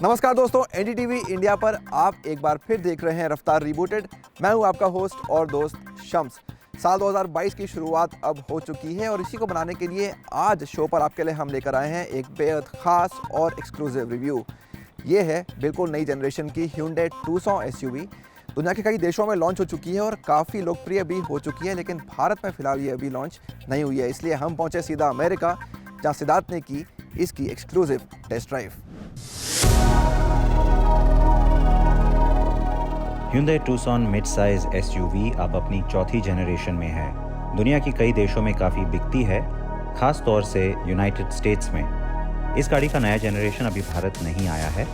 नमस्कार दोस्तों, NDTV India पर आप एक बार फिर देख रहे हैं रफ्तार रिबूटेड। मैं हूं आपका होस्ट और दोस्त शम्स। साल 2022 की शुरुआत अब हो चुकी है और इसी को बनाने के लिए आज शो पर आपके लिए हम लेकर आए हैं एक बेहद ख़ास और एक्सक्लूसिव रिव्यू। ये है बिल्कुल नई जनरेशन की Hyundai Tucson SUV। दुनिया के कई देशों में लॉन्च हो चुकी है और काफ़ी लोकप्रिय भी हो चुकी है, लेकिन भारत में फ़िलहाल ये अभी लॉन्च नहीं हुई है। इसलिए हम पहुँचे सीधा अमेरिका, जहाँ सिद्धार्थ ने की इसकी exclusive test drive. Hyundai Tucson mid size SUV अब अपनी चौथी जनरेशन में है। दुनिया की कई देशों में काफ़ी बिकती है, खास तौर से यूनाइटेड स्टेट्स में। इस गाड़ी का नया जनरेशन अभी भारत नहीं आया है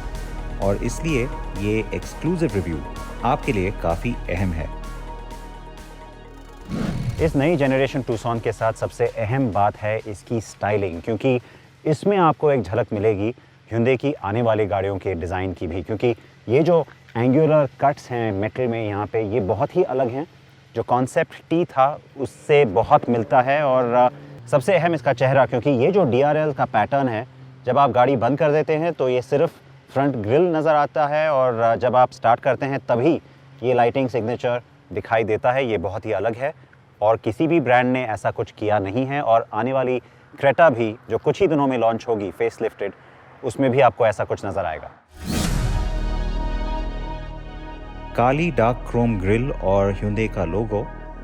और इसलिए ये एक्सक्लूसिव रिव्यू आपके लिए काफ़ी अहम है। इस नई जनरेशन Tucson के साथ सबसे अहम बात है इसकी स्टाइलिंग, क्योंकि इसमें आपको एक झलक मिलेगी Hyundai की आने वाली गाड़ियों के डिज़ाइन की भी, क्योंकि ये जो एंगुलर कट्स हैं मेटल में यहाँ पे, ये बहुत ही अलग हैं। जो कॉन्सेप्ट टी था उससे बहुत मिलता है। और सबसे अहम इसका चेहरा, क्योंकि ये जो DRL का पैटर्न है, जब आप गाड़ी बंद कर देते हैं तो ये सिर्फ फ्रंट ग्रिल नज़र आता है और जब आप स्टार्ट करते हैं तभी ये लाइटिंग सिग्नेचर दिखाई देता है। ये बहुत ही अलग है और किसी भी ब्रांड ने ऐसा कुछ किया नहीं है। और आने वाली क्रेटा भी जो कुछ ही दिनों में लॉन्च होगी फेस लिफ्टेड, उसमें भी आपको ऐसा कुछ नज़र आएगा। काली डार्क क्रोम ग्रिल और Hyundai का लोगो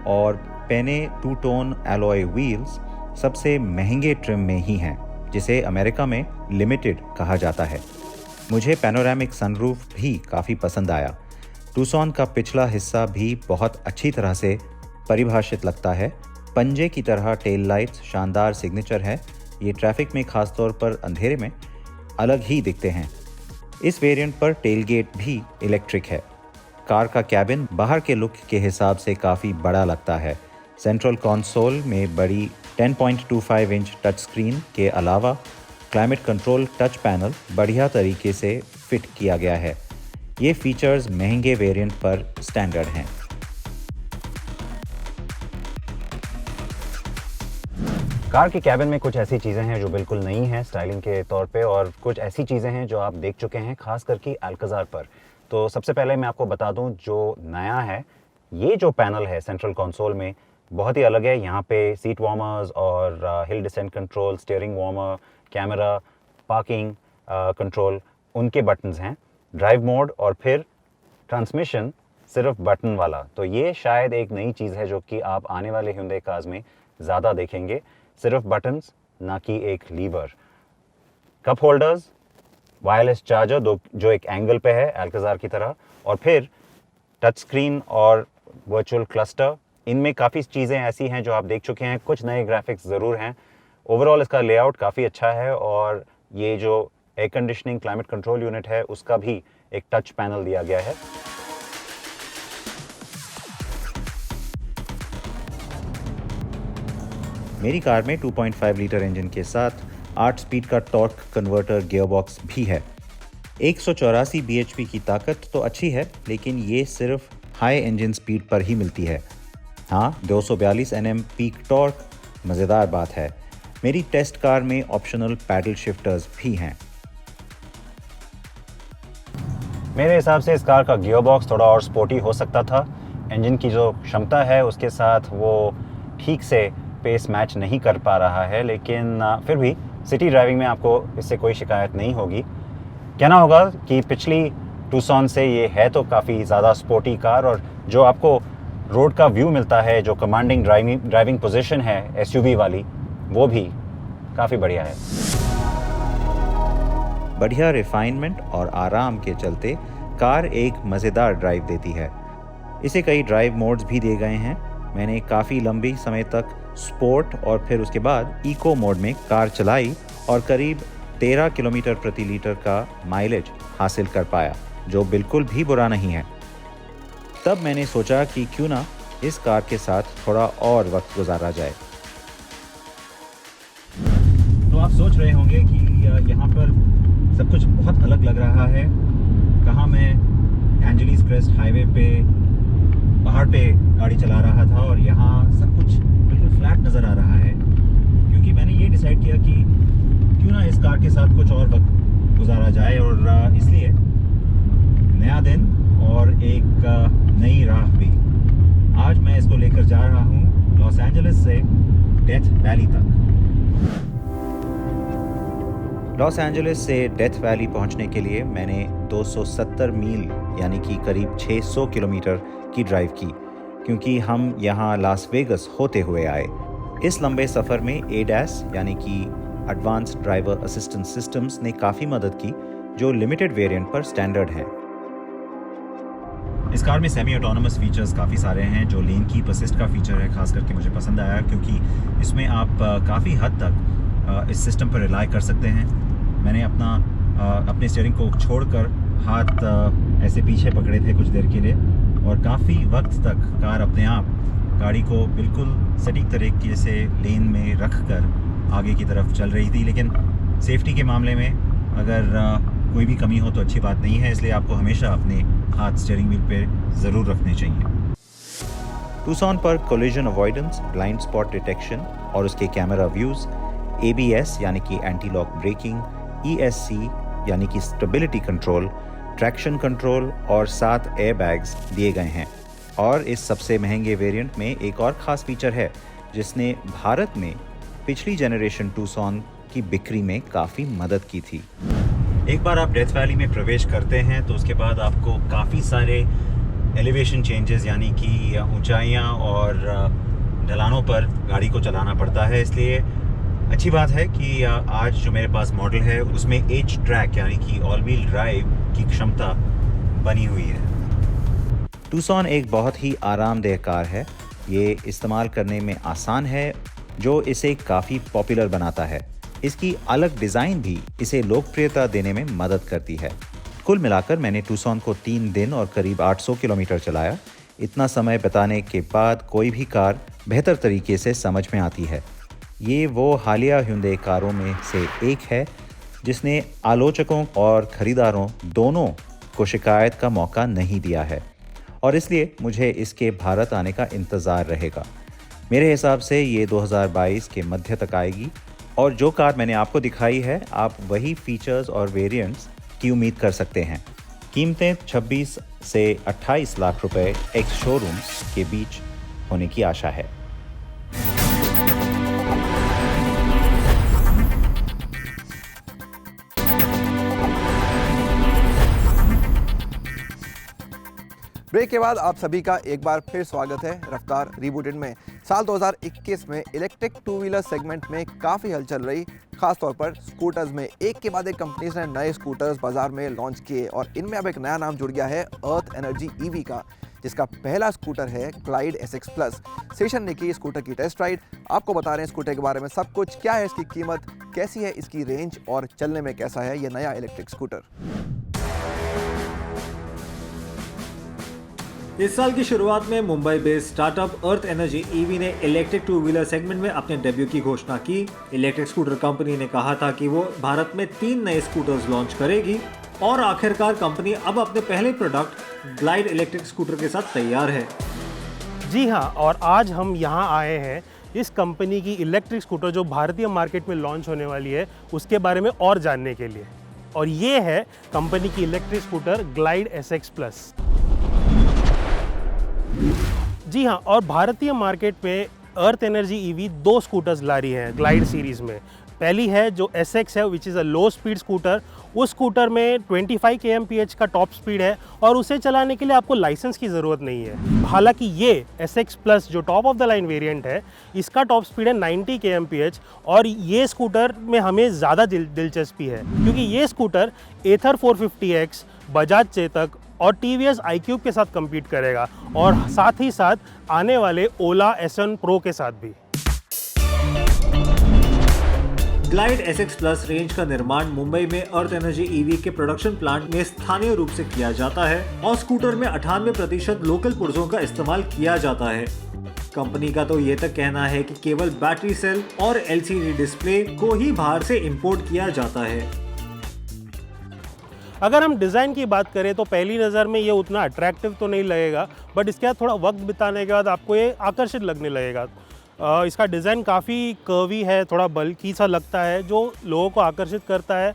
और पेने टू टोन एलॉय व्हील्स सबसे महंगे ट्रिम में ही हैं, जिसे अमेरिका में लिमिटेड कहा जाता है। मुझे पैनोरामिक सनरूफ भी काफ़ी पसंद आया। Tucson का पिछला हिस्सा भी बहुत अच्छी तरह से परिभाषित लगता है। पंजे की तरह टेल लाइट्स शानदार सिग्नेचर है। ये ट्रैफिक में खासतौर पर अंधेरे में अलग ही दिखते हैं। इस वेरिएंट पर टेलगेट भी इलेक्ट्रिक है। कार का कैबिन बाहर के लुक के हिसाब से काफ़ी बड़ा लगता है। सेंट्रल कंसोल में बड़ी 10.25 इंच टच स्क्रीन के अलावा क्लाइमेट कंट्रोल टच पैनल बढ़िया तरीके से फिट किया गया है। ये फीचर्स महंगे वेरिएंट पर स्टैंडर्ड हैं। कार के कैबिन में कुछ ऐसी चीज़ें हैं जो बिल्कुल नई हैं स्टाइलिंग के तौर पे, और कुछ ऐसी चीज़ें हैं जो आप देख चुके हैं खास करके अल्काज़ार पर। तो सबसे पहले मैं आपको बता दूं, जो नया है, ये जो पैनल है सेंट्रल कंसोल में बहुत ही अलग है। यहाँ पे सीट वार्मर्स और hill descent control, steering warmer, camera, parking control, उनके बटन्स हैं। ड्राइव मोड और फिर ट्रांसमिशन सिर्फ बटन वाला। तो ये शायद एक नई चीज़ है जो कि आप आने वाले Hyundai कार्स में ज़्यादा देखेंगे, सिर्फ बटन्स, ना कि एक lever. Cup holders, wireless charger जो एक एंगल पे है अल्काज़ार की तरह, और फिर टच स्क्रीन और वर्चुअल क्लस्टर। इनमें काफ़ी चीज़ें ऐसी हैं जो आप देख चुके हैं, कुछ नए ग्राफिक्स ज़रूर हैं। ओवरऑल इसका लेआउट काफ़ी अच्छा है और ये जो air conditioning climate control unit है उसका भी एक टच पैनल दिया गया है। मेरी कार में 2.5 लीटर इंजन के साथ 8 स्पीड का टॉर्क कन्वर्टर गियरबॉक्स भी है। 184 bhp की ताकत तो अच्छी है, लेकिन ये सिर्फ हाई इंजन स्पीड पर ही मिलती है। हाँ, 242 Nm पीक टॉर्क मज़ेदार बात है। मेरी टेस्ट कार में ऑप्शनल पैडल शिफ्टर्स भी हैं। मेरे हिसाब से इस कार का गियरबॉक्स थोड़ा और स्पोर्टी हो सकता था। इंजन की जो क्षमता है उसके साथ वो ठीक से पेस मैच नहीं कर पा रहा है, लेकिन फिर भी सिटी ड्राइविंग में आपको इससे कोई शिकायत नहीं होगी। कहना होगा कि पिछली Tucson से ये है तो काफ़ी ज़्यादा स्पोर्टी कार, और जो आपको रोड का व्यू मिलता है, जो कमांडिंग ड्राइविंग पोजीशन है SUV वाली, वो भी काफ़ी बढ़िया है। बढ़िया रिफाइनमेंट और आराम के चलते कार एक मज़ेदार ड्राइव देती है। इसे कई ड्राइव मोड्स भी दिए गए हैं। मैंने काफ़ी लंबी समय तक स्पोर्ट और फिर उसके बाद इको मोड में कार चलाई और करीब 13 किलोमीटर प्रति लीटर का माइलेज हासिल कर पाया, जो बिल्कुल भी बुरा नहीं है। तब मैंने सोचा कि क्यों ना इस कार के साथ थोड़ा और वक्त गुजारा जाए। तो आप सोच रहे होंगे कि यहाँ पर सब कुछ बहुत अलग लग रहा है। कहाँ मैं एंजेलिस क्रेस्ट हाईवे पे पहाड़ पे गाड़ी चला रहा था और यहाँ सब कुछ बिल्कुल फ्लैट नज़र आ रहा है, क्योंकि मैंने ये डिसाइड किया कि क्यों ना इस कार के साथ कुछ और वक्त गुजारा जाए और इसलिए नया दिन और एक नई राह भी। आज मैं इसको लेकर जा रहा हूँ लॉस एंजलिस से डेथ वैली तक। लॉस एंजलिस से डेथ वैली पहुंचने के लिए मैंने 270 मील यानी कि करीब 600 किलोमीटर की ड्राइव की, क्योंकि हम यहाँ लास वेगस होते हुए आए। इस लंबे सफ़र में ADAS यानी कि एडवांस्ड ड्राइवर असिस्टेंस सिस्टम्स ने काफ़ी मदद की, जो लिमिटेड वेरिएंट पर स्टैंडर्ड है। इस कार में सेमी ऑटोनोमस फीचर्स काफ़ी सारे हैं। जो लेन कीप असिस्ट का फीचर है खास करके मुझे पसंद आया, क्योंकि इसमें आप काफ़ी हद तक इस सिस्टम पर रिलाई कर सकते हैं। मैंने अपने स्टीयरिंग को छोड़कर हाथ ऐसे पीछे पकड़े थे कुछ देर के लिए, और काफ़ी वक्त तक कार अपने आप गाड़ी को बिल्कुल सटीक तरीके से लेन में रख कर आगे की तरफ चल रही थी। लेकिन सेफ्टी के मामले में अगर कोई भी कमी हो तो अच्छी बात नहीं है, इसलिए आपको हमेशा अपने हाथ स्टीयरिंग व्हील पे ज़रूर रखने चाहिए। टूसॉन पर collision avoidance, blind spot detection और उसके कैमरा व्यूज़, ABS यानी कि एंटी लॉक ब्रेकिंग, ESC यानी कि स्टेबिलिटी कंट्रोल, ट्रैक्शन कंट्रोल और 7 एयरबैग्स दिए गए हैं। और इस सबसे महंगे वेरिएंट में एक और ख़ास फीचर है जिसने भारत में पिछली जनरेशन टूसॉन की बिक्री में काफ़ी मदद की थी। एक बार आप डेथ वैली में प्रवेश करते हैं तो उसके बाद आपको काफ़ी सारे एलिवेशन चेंजेस यानी कि ऊंचाइयां और ढलानों पर गाड़ी को चलाना पड़ता है। इसलिए अच्छी बात है कि आज जो मेरे पास मॉडल है उसमें H ट्रैक यानी कि ऑल व्हील ड्राइव की क्षमता बनी हुई है। टूसॉन एक बहुत ही आरामदेह कार है। ये इस्तेमाल करने में आसान है, जो इसे काफ़ी पॉपुलर बनाता है। इसकी अलग डिज़ाइन भी इसे लोकप्रियता देने में मदद करती है। कुल मिलाकर मैंने टूसॉन को 3 दिन और करीब 800 किलोमीटर चलाया। इतना समय बिताने के बाद कोई भी कार बेहतर तरीके से समझ में आती है। ये वो हालिया Hyundai कारों में से एक है जिसने आलोचकों और ख़रीदारों दोनों को शिकायत का मौका नहीं दिया है, और इसलिए मुझे इसके भारत आने का इंतज़ार रहेगा। मेरे हिसाब से ये 2022 के मध्य तक आएगी, और जो कार मैंने आपको दिखाई है आप वही फीचर्स और वेरिएंट्स की उम्मीद कर सकते हैं। कीमतें 26 से 28 लाख रुपए एक्स शोरूम्स के बीच होने की आशा है। ब्रेक के बाद आप सभी का एक बार फिर स्वागत है रफ्तार रिबूटेड में। साल 2021 में इलेक्ट्रिक टू व्हीलर सेगमेंट में काफ़ी हलचल रही, खासतौर पर स्कूटर्स में। एक के बाद एक कंपनीज ने नए स्कूटर्स बाजार में लॉन्च किए, और इनमें अब एक नया नाम जुड़ गया है अर्थ एनर्जी EV का, जिसका पहला स्कूटर है ग्लाइड SX प्लस। सेशन ने की स्कूटर की टेस्ट राइड। आपको बता रहे हैं स्कूटर के बारे में सब कुछ, क्या है इसकी कीमत, कैसी है इसकी रेंज और चलने में कैसा है ये नया इलेक्ट्रिक स्कूटर। इस साल की शुरुआत में मुंबई बेस्ड स्टार्टअप अर्थ एनर्जी EV ने इलेक्ट्रिक टू व्हीलर सेगमेंट में अपने डेब्यू की घोषणा की। इलेक्ट्रिक स्कूटर कंपनी ने कहा था कि वो भारत में 3 नए स्कूटर्स लॉन्च करेगी, और आखिरकार कंपनी अब अपने पहले प्रोडक्ट ग्लाइड इलेक्ट्रिक स्कूटर के साथ तैयार है। जी हाँ, और आज हम यहाँ आए हैं इस कंपनी की इलेक्ट्रिक स्कूटर जो भारतीय मार्केट में लॉन्च होने वाली है उसके बारे में और जानने के लिए। और ये है कंपनी की electric scooter Glide SX plus. जी हाँ, और भारतीय मार्केट में अर्थ एनर्जी EV 2 स्कूटर्स ला रही है ग्लाइड सीरीज़ में। पहली है जो SX है, which is a low speed scooter. उस स्कूटर में 25 kmph का टॉप स्पीड है, और उसे चलाने के लिए आपको लाइसेंस की ज़रूरत नहीं है। हालांकि ये SX प्लस जो top of the line variant है, इसका टॉप स्पीड है 90 kmph, और ये स्कूटर में हमें ज़्यादा दिलचस्पी है क्योंकि ये स्कूटर एथर 450X, बजाज चेतक और TVS iQube के साथ compete करेगा, और साथ ही साथ आने वाले ओला S1 Pro के साथ भी। ग्लाइड SX प्लस रेंज का निर्माण मुंबई में अर्थ एनर्जी EV के प्रोडक्शन प्लांट में स्थानीय रूप से किया जाता है, और स्कूटर में 98% लोकल पुर्जों का इस्तेमाल किया जाता है। कंपनी का तो ये तक कहना है कि केवल बैटरी सेल और LCD डिस्प्ले को ही बाहर से इंपोर्ट किया जाता है। अगर हम डिज़ाइन की बात करें तो पहली नज़र में ये उतना अट्रैक्टिव तो नहीं लगेगा, बट इसके बाद थोड़ा वक्त बिताने के बाद आपको ये आकर्षित लगने लगेगा। इसका डिज़ाइन काफ़ी कर्वी है, थोड़ा बल्की सा लगता है, जो लोगों को आकर्षित करता है।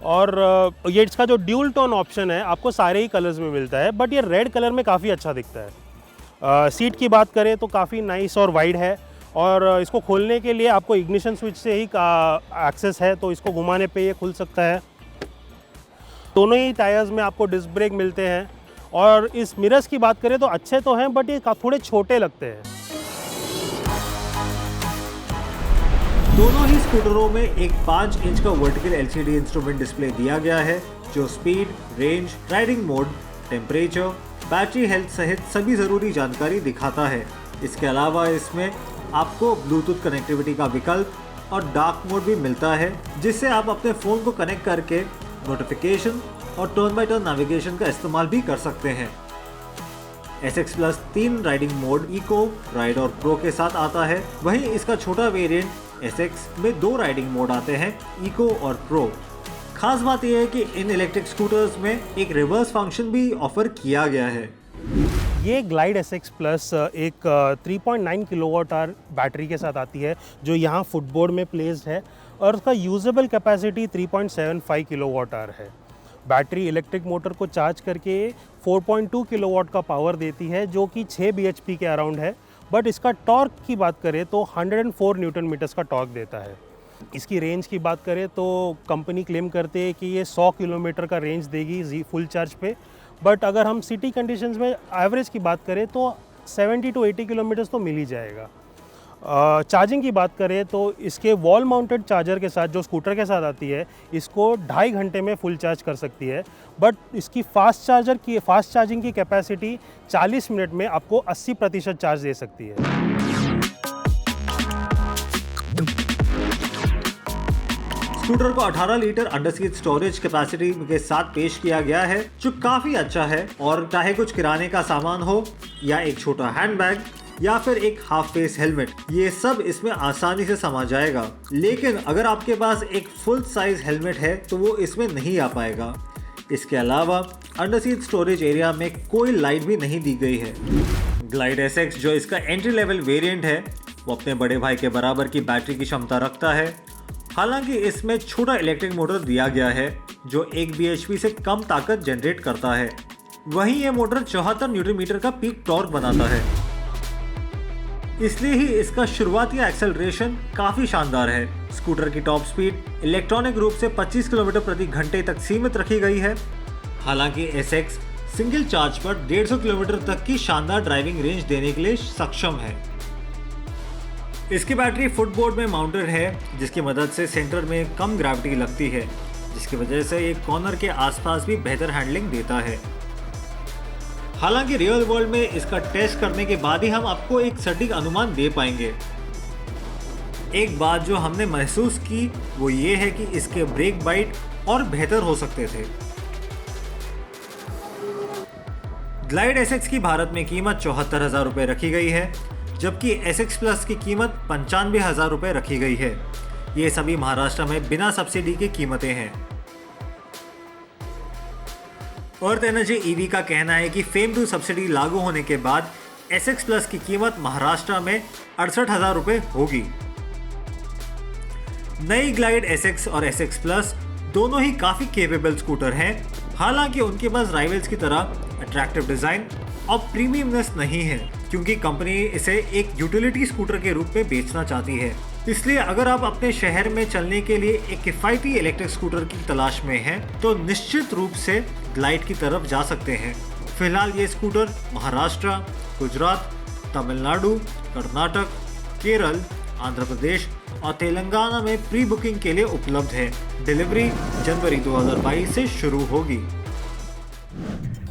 और ये इसका जो ड्यूल टोन ऑप्शन है आपको सारे ही कलर्स में मिलता है, बट ये रेड कलर में काफ़ी अच्छा दिखता है। सीट की बात करें तो काफ़ी नाइस और वाइड है, और इसको खोलने के लिए आपको इग्निशन स्विच से ही एक्सेस है, तो इसको घुमाने पे ये खुल सकता है। दोनों ही टायर्स में आपको डिस्क ब्रेक मिलते हैं, और इस मिरर्स की बात करें तो अच्छे तो हैं बट ये थोड़े छोटे लगते हैं। दोनों ही स्कूटरों में एक 5 इंच का वर्टिकल LCD इंस्ट्रूमेंट डिस्प्ले दिया गया है, जो speed, range, riding mode, temperature, battery health सहित सभी जरूरी जानकारी दिखाता है। इसके अलावा इसमें आपको ब्लूटूथ कनेक्टिविटी का विकल्प और डार्क मोड भी मिलता है, जिससे आप अपने फ़ोन को कनेक्ट करके नोटिफिकेशन और टर्न बाय टर्न नेविगेशन का इस्तेमाल भी कर सकते हैं। SX Plus 3 riding mode eco, ride और प्रो के साथ आता है। वहीं इसका छोटा वेरिएंट SX में 2 राइडिंग मोड आते हैं, इको और प्रो। खास बात यह है कि इन इलेक्ट्रिक स्कूटर्स में एक रिवर्स फंक्शन भी ऑफर किया गया है। ये ग्लाइड SX Plus एक 3.9 किलोवाट आवर बैटरी के साथ आती है, जो यहाँ फुटबोर्ड में प्लेस्ड है, और उसका यूजेबल कैपेसिटी 3.75 किलोवाट आवर है। बैटरी इलेक्ट्रिक मोटर को चार्ज करके 4.2 किलोवाट का पावर देती है, जो कि 6 bhp के अराउंड है, बट इसका टॉर्क की बात करें तो 104 न्यूटन मीटर्स का टॉर्क देता है। इसकी रेंज की बात करें तो कंपनी क्लेम करते हैं कि ये 100 किलोमीटर का रेंज देगी फुल चार्ज पे, बट अगर हम सिटी कंडीशंस में एवरेज की बात करें तो 70 to 80 किलोमीटर्स तो मिल ही जाएगा। चार्जिंग की बात करें तो इसके वॉल माउंटेड चार्जर के साथ जो स्कूटर के साथ आती है, इसको 2.5 घंटे में फुल चार्ज कर सकती है, बट इसकी फास्ट चार्जिंग की कैपेसिटी 40 मिनट में आपको 80% चार्ज दे सकती है। स्कूटर को 18 litre under seat storage capacity के साथ पेश किया गया है, जो काफी अच्छा है, और चाहे कुछ किराने का सामान हो या एक छोटा हैंडबैग या फिर एक हाफ फेस हेलमेट, ये सब इसमें आसानी से समा जाएगा। लेकिन अगर आपके पास एक फुल साइज हेलमेट है तो वो इसमें नहीं आ पाएगा। इसके अलावा अंडर सीट स्टोरेज एरिया में कोई लाइट भी नहीं दी गई है। ग्लाइड SX जो इसका एंट्री लेवल वेरिएंट है, वो अपने बड़े भाई के बराबर की बैटरी की क्षमता रखता है। हालांकि इसमें छोटा इलेक्ट्रिक मोटर दिया गया है, जो 1 bhp से कम ताकत जनरेट करता है। वहीं ये मोटर 74 न्यूटन मीटर का पीक टॉर्क बनाता है, इसलिए ही इसका शुरुआती एक्सेलरेशन काफी शानदार है। स्कूटर की टॉप स्पीड इलेक्ट्रॉनिक रूप से 25 किलोमीटर प्रति घंटे तक सीमित रखी गई है। हालांकि SX सिंगल चार्ज पर 150 किलोमीटर तक की शानदार ड्राइविंग रेंज देने के लिए सक्षम है। इसकी बैटरी फुटबोर्ड में माउंटेड है, जिसकी मदद से सेंटर में कम ग्रेविटी लगती है, जिसकी वजह से एक कॉर्नर के आसपास भी बेहतर हैंडलिंग देता है। हालांकि रियल वर्ल्ड में इसका टेस्ट करने के बाद ही हम आपको एक सटीक अनुमान दे पाएंगे। एक बात जो हमने महसूस की वो ये है कि इसके ब्रेक बाइट और बेहतर हो सकते थे। ग्लाइड SX की भारत में कीमत 74,000 रुपये रखी गई है, जबकि SX Plus की कीमत 95,000 रुपये रखी गई है। ये सभी महाराष्ट्र में बिना सब्सिडी की कीमतें हैं। अर्थ एनर्जी EV का कहना है कि FAME II सब्सिडी लागू होने के बाद SX Plus की कीमत महाराष्ट्र में 68,000 रुपये होगी। नई ग्लाइड SX और SX Plus दोनों ही काफी केपेबल स्कूटर हैं। हालांकि उनके पास राइवल्स की तरह अट्रैक्टिव डिजाइन और प्रीमियमनेस नहीं है, क्योंकि कंपनी इसे एक यूटिलिटी स्कूटर के रूप में बेचना चाहती है। इसलिए अगर आप अपने शहर में चलने के लिए एक किफायती इलेक्ट्रिक स्कूटर की तलाश में हैं, तो निश्चित रूप से ग्लाइड की तरफ जा सकते हैं। फिलहाल ये स्कूटर महाराष्ट्र, गुजरात, तमिलनाडु, कर्नाटक, केरल, आंध्र प्रदेश और तेलंगाना में प्री बुकिंग के लिए उपलब्ध है। डिलीवरी जनवरी 2022 से शुरू होगी।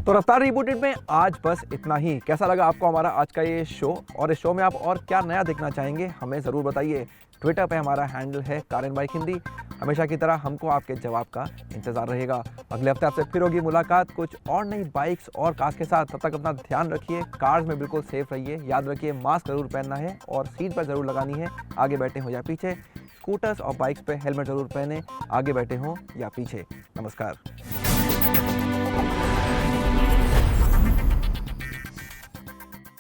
तो रफ्तार रिबूटेड में आज बस इतना ही। कैसा लगा आपको हमारा आज का ये शो, और इस शो में आप और क्या नया देखना चाहेंगे हमें ज़रूर बताइए। ट्विटर पे हमारा हैंडल है कारेन बाइक हिंदी। हमेशा की तरह हमको आपके जवाब का इंतज़ार रहेगा। अगले हफ्ते आपसे फिर होगी मुलाकात कुछ और नई बाइक्स और कार्स के साथ। तब तक अपना ध्यान रखिए, कार्स में बिल्कुल सेफ रहिए। याद रखिए मास्क ज़रूर पहनना है और सीट पर ज़रूर लगानी है, आगे बैठे हो या पीछे। स्कूटर्स और बाइक्स पे हेलमेट ज़रूर पहने, आगे बैठे हो या पीछे। नमस्कार।